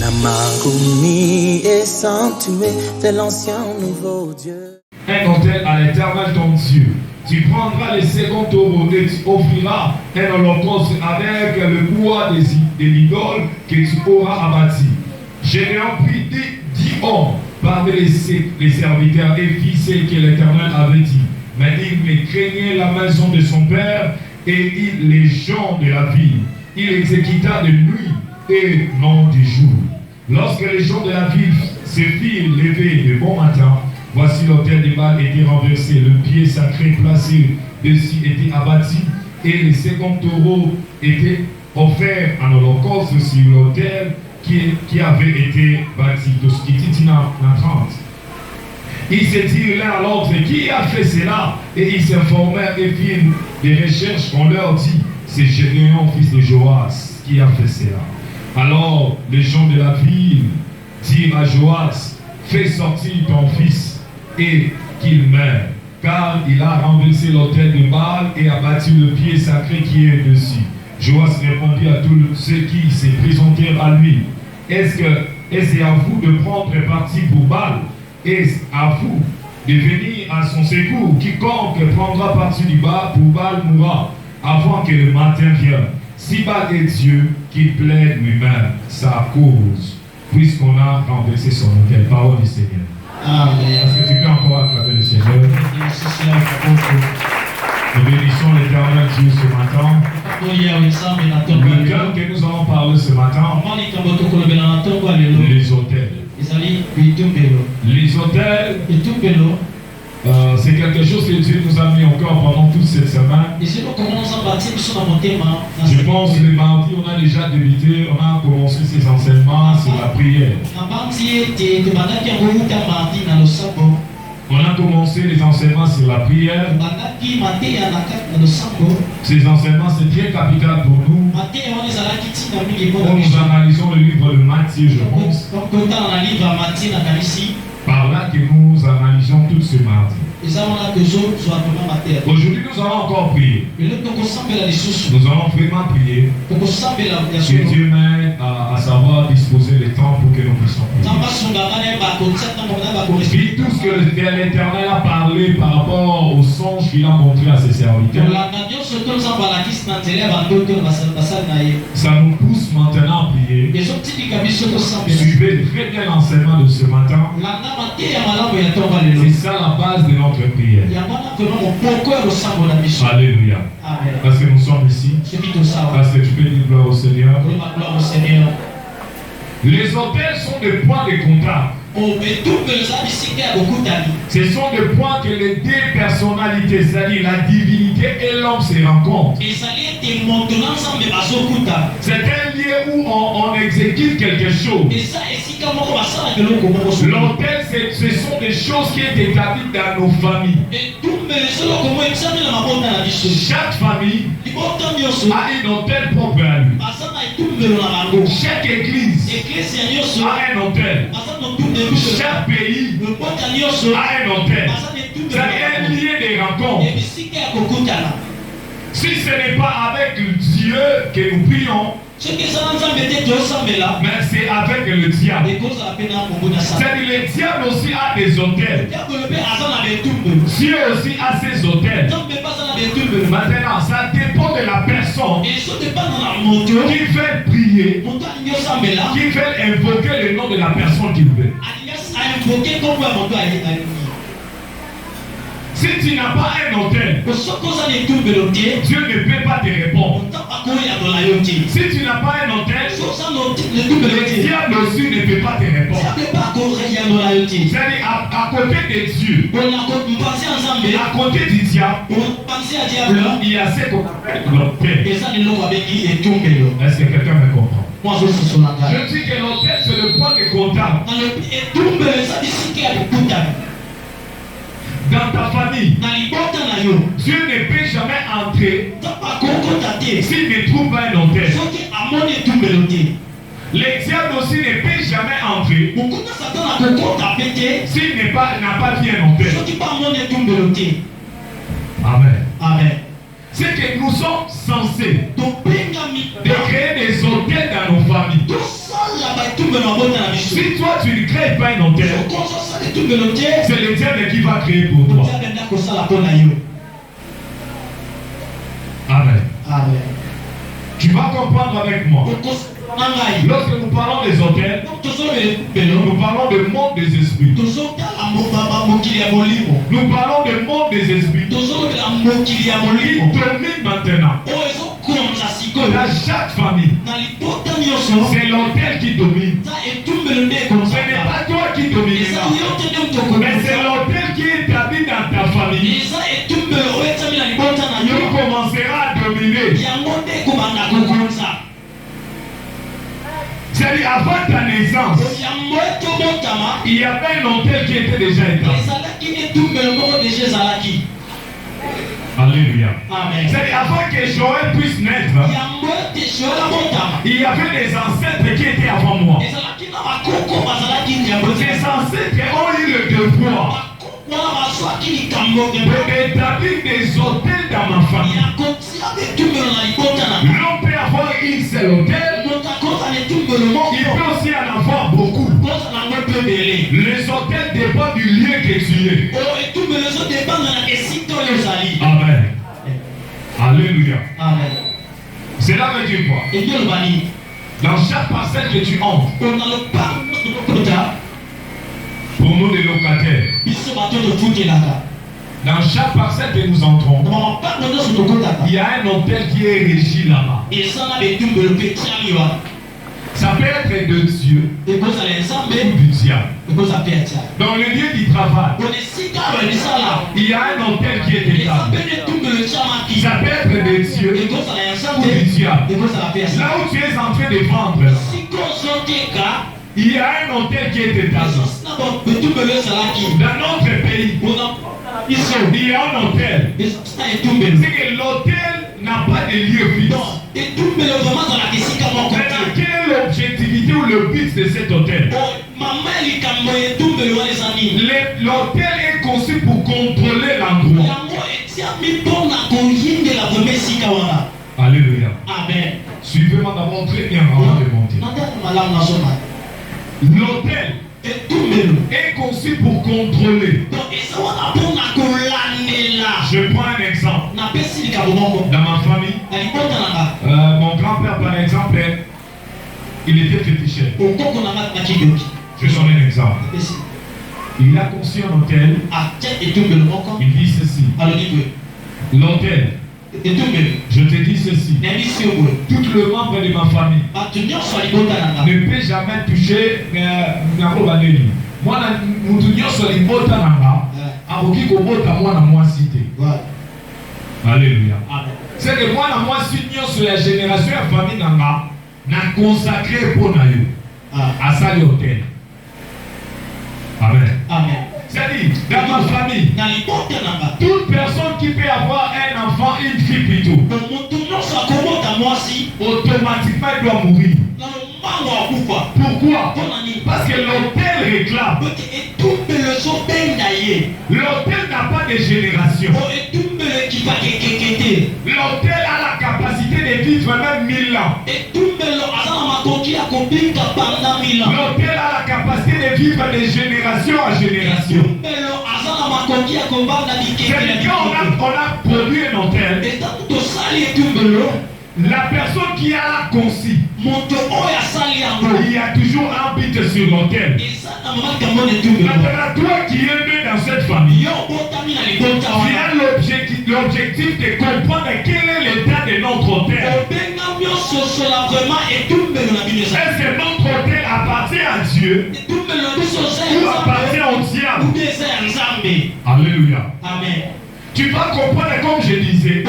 La Marouni est sanctuée de l'ancien nouveau Dieu. Un autel à l'Éternel ton Dieu. Tu prendras les seconds taureaux et tu offriras un holocauste avec le bois de l'idole que tu auras abattu. Gédéon prit 10 hommes parmi les serviteurs et fit ce que l'Éternel avait dit. Mais il ne craignait la maison de son père et les gens de la ville. Il exécuta de nuit et non du jour. Lorsque les gens de la ville se firent lever le bon matin, voici l'autel de Baal était renversé, le pied sacré placé dessus était abattu, et les seconds taureaux étaient offerts en holocauste sur l'autel qui avait été bâti. De ce qui dit dans 30. Ils se dirent l'un à l'autre, qui a fait cela? Et ils s'informèrent et firent des recherches. On leur dit, c'est Gédéon, fils de Joas, qui a fait cela. Alors les gens de la ville dirent à Joas, fais sortir ton fils et qu'il meure, car il a renversé l'autel de Baal et a battu le pied sacré qui est dessus. Joas répondit à tous ceux qui se présentèrent à lui, est-ce à vous de prendre parti pour Baal? Est-ce à vous de venir à son secours? Quiconque prendra parti du Baal pour Baal mourra avant que le matin vienne. Si Baal est Dieu, qu'il plaide lui-même sa cause, puisqu'on a renversé son autel. Parole du Seigneur. Amen. Est-ce que tu peux encore acclamer le Seigneur? Nous bénissons l'Éternel Dieu ce matin. Le thème que nous allons parler ce matin, les autels. Les autels, c'est quelque chose que Dieu nous a mis encore pendant toute cette semaine. Je pense que le mardi, on a déjà débuté, on a commencé ces enseignements sur la prière. On a commencé les enseignements sur la prière. Ces enseignements, c'est très capital pour nous. Quand nous analysons le livre de Matthieu, je pense. Par là que nous analysons tout ce mardi. Aujourd'hui, nous allons encore prier. Nous allons vraiment prier. Que Dieu m'aide à savoir disposer le temps pour que nous puissions prier. Puis tout ce que l'Éternel a parlé par rapport au songe qu'il a montré à ses serviteurs, ça nous pousse maintenant à prier. Suivez très bien l'enseignement de ce matin. C'est ça la base de notre prière. Alléluia. Parce que nous sommes ici. Parce que tu peux dire gloire au Seigneur. Les autels sont des points de contact. Ce sont des points que les deux personnalités, c'est-à-dire la divinité et l'homme, se rencontrent. C'est un lieu où on exécute quelque chose. L'autel, ce sont des choses qui sont établies dans nos familles. Chaque famille a une autel propre à lui. Chaque église a un autel. Chaque pays a un autel. C'est un lieu de rencontre. Si ce n'est pas avec Dieu que nous prions, mais c'est avec le diable. C'est-à-dire le diable aussi a des autels. Dieu aussi a ses autels. Maintenant, ça dépend de la personne qui fait prier, qui fait invoquer le nom de la personne qu'il veut. Si tu n'as pas un autel, Dieu ne peut pas te répondre. Si tu n'as pas un autel, le diable aussi ne peut pas te répondre. C'est-à-dire à côté de Dieu, à côté du diable, il y a ce qu'on appelle l'autel. Est-ce que quelqu'un me comprend? Je dis que l'autel, c'est le point de contact. Dans ta famille, Dieu ne peut jamais entrer s'il ne trouve pas un autel. Le diable aussi ne peut jamais entrer s'il n'a pas vu un autel. Amen. Amen. C'est que nous sommes censés de créer des autels dans nos familles. Si toi tu ne crées pas un hôtel, c'est le diable qui va créer pour toi. Amen. Amen. Tu vas comprendre avec moi. Lorsque nous parlons des hôtels, nous parlons du monde des esprits. Nous parlons du monde des esprits. Qui domine maintenant. Dans chaque famille, c'est l'hôtel qui domine. Ce n'est pas toi qui domines, mais c'est l'hôtel qui est établi dans ta famille. Tu commenceras à dominer. C'est-à-dire, avant ta naissance, il y avait un hôtel qui était déjà établi. Alléluia. C'est-à-dire, avant que Joël puisse naître, il y avait des ancêtres qui étaient avant moi. Ces ancêtres ont eu le devoir d'établir des hôtels dans ma famille. L'homme peut avoir une seule hôtel, il peut aussi en avoir beaucoup. Les hôtels dépendent du lieu que tu es. Amen. Alléluia. Amen. Cela veut dire quoi? Dans chaque parcelle que tu entres, pour nous les locataires, dans chaque parcelle que nous entrons, il y a un hôtel qui est régi là-bas. Ça peut être de Dieu ou du diable. Dans le lieu du travail, il y a un hôtel qui est établi. Ça peut être de Dieu ou du diable. Là où tu es en train de vendre, il y a un hôtel qui est établi. Dans notre pays, il y a un hôtel. C'est que l'hôtel n'a pas de lieu fixe. Mais quelle est l'objectivité ou le but de cet hôtel? L'hôtel est conçu pour contrôler l'endroit. Alléluia. Amen. Suivez-moi d'abord très bien avant de monter. L'hôtel est conçu pour contrôler. Je prends un exemple. Dans ma famille, mon grand-père par exemple, il était féticheur. Je donne un exemple. Il a conçu un hôtel. Il dit ceci. L'hôtel, je te dis ceci. Tout le membre de ma famille ne peut jamais toucher moi Alléluia. C'est que moi moi si la génération de la famille n'a consacré pour naïo à ça l'hôtel. Amen. Amen. C'est-à-dire, dans ma famille, toute personne qui peut avoir un enfant, une fille plutôt, automatiquement elle doit mourir. Pourquoi? Parce que l'hôtel réclame. L'hôtel n'a pas de génération. L'hôtel a la capacité de vivre même 1000 ans. L'hôtel a la capacité de vivre de génération en génération. C'est quand on a produit un hôtel, la personne qui a conçu, il y a toujours un but sur l'hôtel. Maintenant, toi qui es né dans cette famille, il y a l'objectif de comprendre quel est l'état de notre hôtel. Est-ce que notre hôtel appartient à Dieu ou appartient au diable? Alléluia. Amen. Tu vas comprendre comme je disais.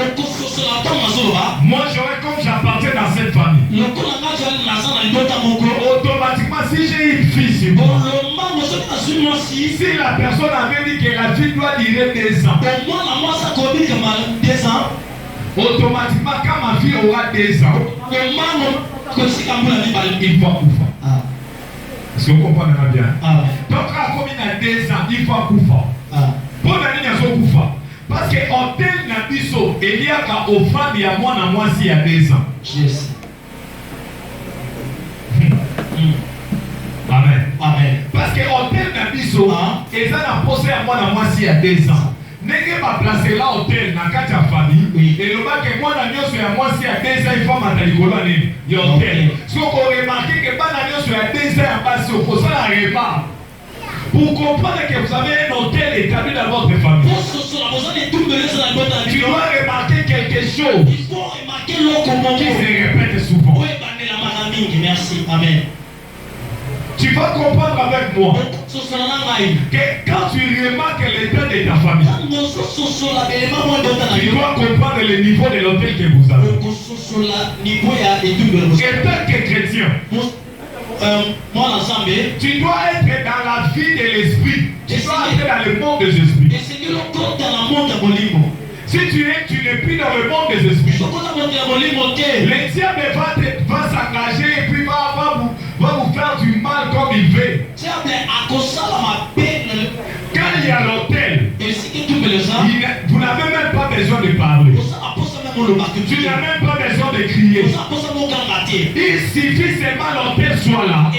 Moi j'aurais comme j'appartiens dans cette famille. Automatiquement si j'ai une fille sur moi, si la personne avait dit que la fille doit durer 2 ans, automatiquement quand ma fille aura 2 ans, il faut couper. Est-ce que vous comprenez bien? Donc comme il a 2 ans, il faut couper. Pour la ligne à son couper. Parce que hôtel na biso eliaka offrande ya mwana mwasi ya 2 ans. Yes. conseil à moi, moi, s'il y a 2 ans. N'est-ce pas placer là hôtel dans la famille et le bac que moi, moi, s'il y a 2 ans, il faut m'attendre il y a hôtel. Ce qu'on remarque que pas sur la 2 ans, pas sur ça, la remarque. Pour comprendre que vous avez un hôtel établi dans votre famille, tu dois remarquer quelque chose qui se répète souvent. Merci. Amen. Tu vas comprendre avec moi que quand tu remarques l'état de ta famille, tu dois comprendre le niveau de l'hôtel que vous avez. Et tant que chrétien, tu dois être dans la vie de l'esprit. Tu dois être dans le monde des esprits. Si tu n'es plus dans le monde des esprits, le diable va s'engager et puis va vous faire du mal comme il veut. Quand il y a l'hôtel, vous n'avez même pas besoin de parler. Tu n'as même pas besoin de crier. Il suffit seulement l'hôtel soit là.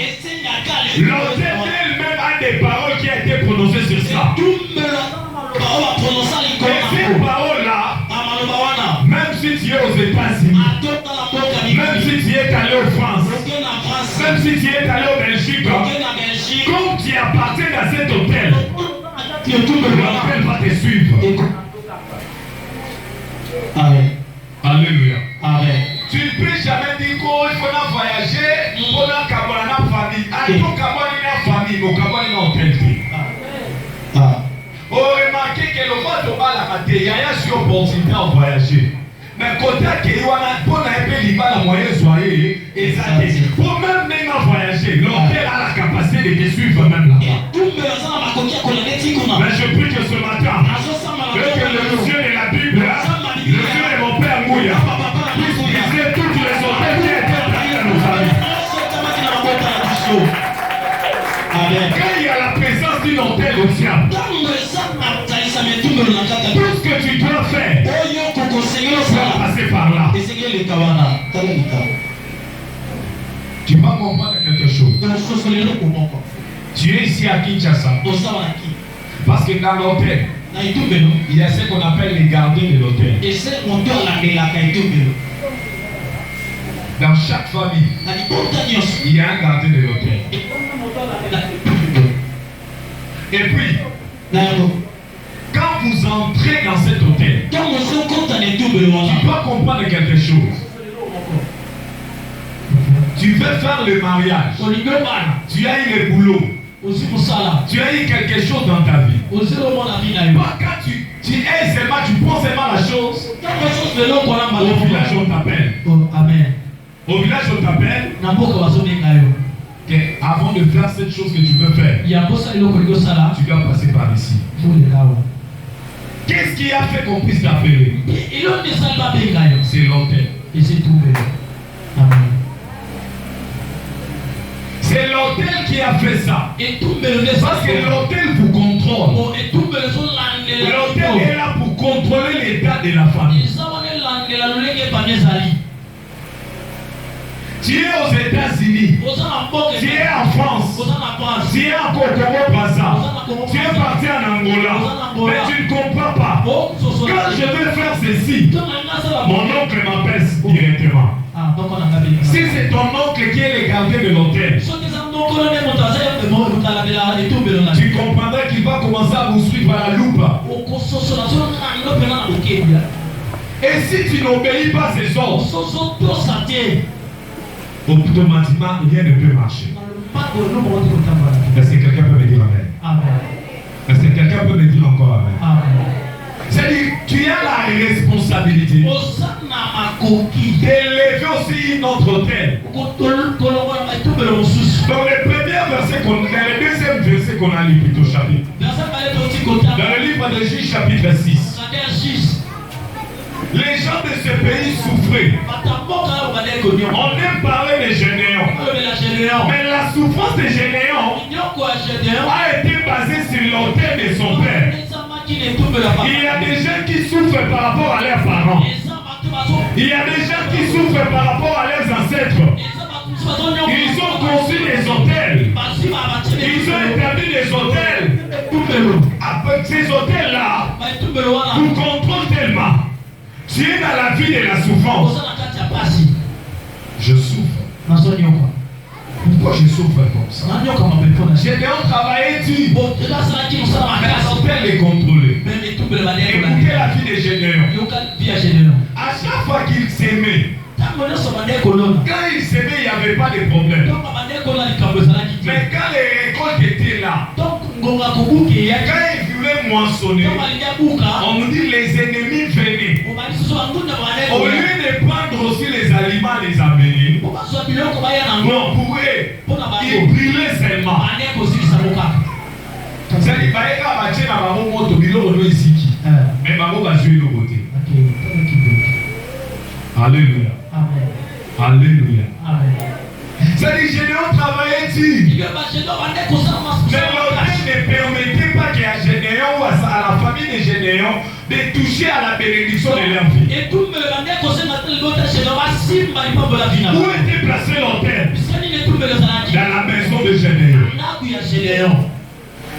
L'hôtel elle-même a des paroles qui ont été prononcées sur ça. Et ces paroles-là, même si tu es aux États-Unis, même si tu es allé en France, même si tu es allé au Belgique, comme tu appartiens à cet hôtel, l'hôtel va te suivre. Amen. Alléluia. Amen. Tu ne peux jamais dire qu'il faut voyager pour la famille. Ah, il faut la famille, mais il faut la hôtel. Vous remarquez que le vote au bas la matin, il y a une opportunité à voyager. Mais côté que il y a pour la moyenne soirée et ça pour même voyager, l'hôtel a la capacité de te suivre même là-bas. Mais je prie que ce matin, que le Dieu de la Bible, le Dieu de mon Père Mouya, puisse briser toutes les hôtels qui étaient établis dans nos familles. Quand il y a la présence d'une hôtel au diable, tout ce que tu dois faire, tu dois passer par là. Tu vas comprendre quelque chose. Tu es ici à Kinshasa. Parce que dans l'hôtel, il y a ce qu'on appelle les gardiens de l'hôtel. Dans chaque famille, il y a un gardien de l'hôtel. Et puis, quand vous entrez dans cet hôtel, tu dois comprendre quelque chose. Tu veux faire le mariage, tu as eu le boulot, tu as eu quelque chose dans ta vie. Quand tu es seulement, tu penses seulement la chose, au village on t'appelle. Amen. Au village on t'appelle. Avant de faire cette chose que tu veux faire, tu dois passer par ici. Qu'est-ce qui a fait qu'on puisse t'appeler? C'est l'hôtel. C'est l'hôtel qui a fait ça. Parce que l'hôtel vous contrôle. L'hôtel est là pour contrôler l'état de la famille. Tu es aux États-Unis, tu es en France, tu es en Congo-Brazza, tu es parti en Angola, mais tu ne comprends pas. Quand je veux faire ceci, mon oncle m'appelle directement. Si c'est ton oncle qui est le gardien de l'hôtel, tu comprendras qu'il va commencer à vous suivre à la loupe. Et si tu n'obéis pas ces ordres, automatiquement rien ne peut marcher. Est-ce que quelqu'un peut me dire amen? Est-ce que quelqu'un peut me dire encore amen? C'est-à-dire tu as la responsabilité d'élever aussi notre hôtel. Dans le premier verset dans le deuxième verset qu'on a lu plutôt chapitre. Dans le livre de Juge chapitre 6. Les gens de ce pays souffraient. On aime parler des généants. Mais la souffrance des généants a été basée sur l'autel de son père. Il y a des gens qui souffrent par rapport à leurs parents. Il y a des gens qui souffrent par rapport à leurs ancêtres. Ils ont conçu des hôtels. Ils ont établi des hôtels. Avec ces hôtels-là, vous contrôlent tellement. Tu es dans la vie de la souffrance. Je souffre. Pourquoi je souffre comme ça? J'ai déjà travaillé dur. L'hôtel est contrôlé. Écoutez la vie des Gédéons. À chaque fois qu'ils s'aimaient, quand ils s'aimaient, il n'y avait pas de problème. Mais quand les récoltes étaient là, quand ils voulaient moissonner, on nous dit les ennemis venaient. Au lieu de prendre aussi les aliments, les amener, non, pour eux, ils brûlaient seulement. C'est-à-dire alléluia. Alléluia. C'est-à-dire Gédéon travaillait dur. Mais l'hôtel ne permettait pas qu'à Gédéon ou à la famille de Gédéon de toucher à la bénédiction de leur vie. Où était placé l'hôtel? Dans la maison de Gédéon.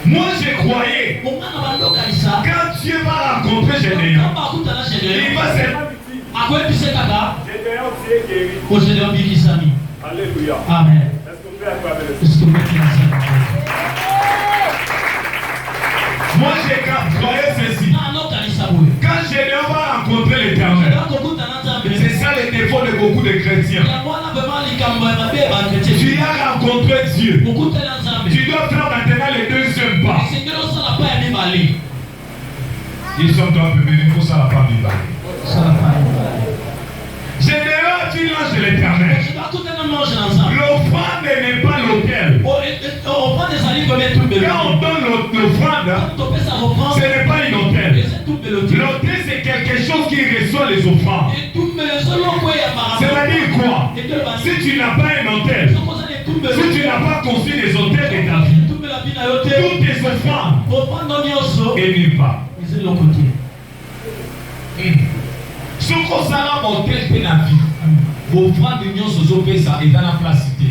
Moi je croyais, quand Dieu va rencontrer Gédéon, il va se... Alléluia. Amen. Est-ce que vous pouvez moi je croyais ceci. Quand Gédéon va rencontrer l'Éternel, c'est ça le défaut de beaucoup de chrétiens. Tu as rencontré Dieu. Tu dois faire maintenant le deuxième pas. Ils sont un peu venus pour ça la famille. Gédéon dit l'ange de l'Éternel. L'offrande n'est pas l'autel. Quand on donne l'offrande, ce n'est pas une autel. L'autel c'est quelque chose qui reçoit les offrandes. C'est-à-dire quoi? Si tu n'as pas un autel, si tu n'as pas construit des autels de ta vie, toutes tes offrandes et nulle part. Ce qu'on s'en a monté dans la vie, vos offrandes de l'union se est dans la placité.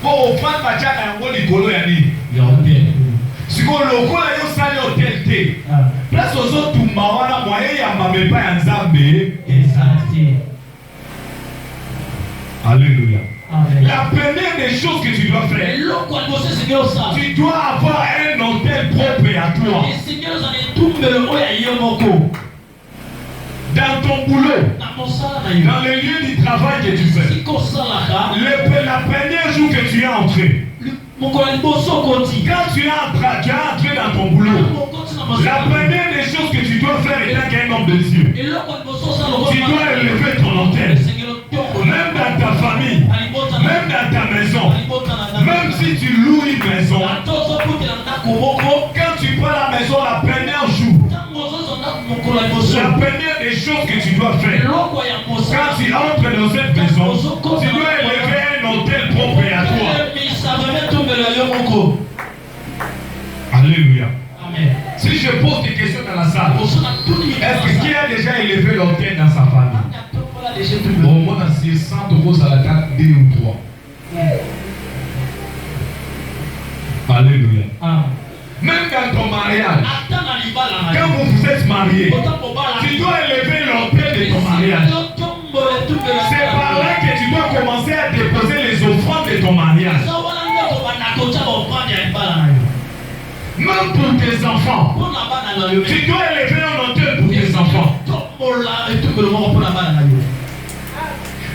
Vos offrandes de la Nikolo yani, il y a hôtel. Si vous logo là, vous allez au hôtel. Place aux autres, tout le monde a moyen, il y a même pas un zambé. Alléluia. La première des choses que tu dois faire, tu dois avoir un hôtel propre à toi. Dans ton boulot, dans le lieu du travail que tu fais, la première jour que tu es entré, quand tu es entré dans ton boulot, la première des choses que tu dois faire étant qu'un homme de Dieu, tu dois élever ton hôtel. Même dans ta famille, même dans ta maison, même si tu loues une maison, quand tu prends la maison la première jour, la première des choses que tu dois faire, quand tu entres dans cette maison, tu dois élever un hôtel propre à toi. Alléluia. Amen. Si je pose des questions dans la salle, est-ce que qui a déjà élevé l'hôtel dans sa famille? Au moins, c'est 100 euros à la carte 2 ou 3. Alléluia. Même dans ton mariage, quand vous êtes mariés, tu dois élever l'hôtel de ton mariage. C'est par là que tu dois commencer à déposer les offrandes de ton mariage. Même pour tes enfants, tu dois élever un hôtel pour tes enfants.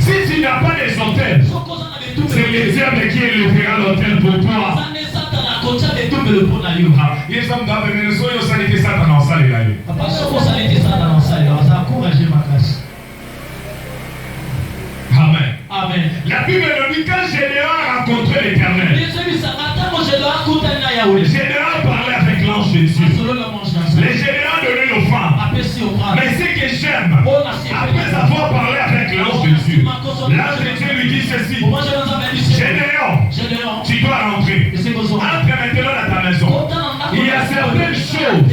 Si tu n'as pas des hôtels, c'est le diable qui élèvera l'hôtel pour toi. Amen. Amen. La Bible nous dit quand Gédéon a rencontré l'Éternel, Gédéon parlait avec l'ange de Dieu. Les Gédéons donnaient l'offrande. Mais ce que j'aime, après avoir parlé avec l'ange de Dieu, l'ange de Dieu lui dit ceci: Gédéon, tu dois rentrer. Entre maintenant dans ta maison. Il y a certaines choses,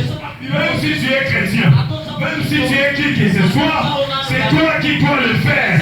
même si tu es chrétien, même si tu es qui que ce soit, c'est toi qui dois le faire.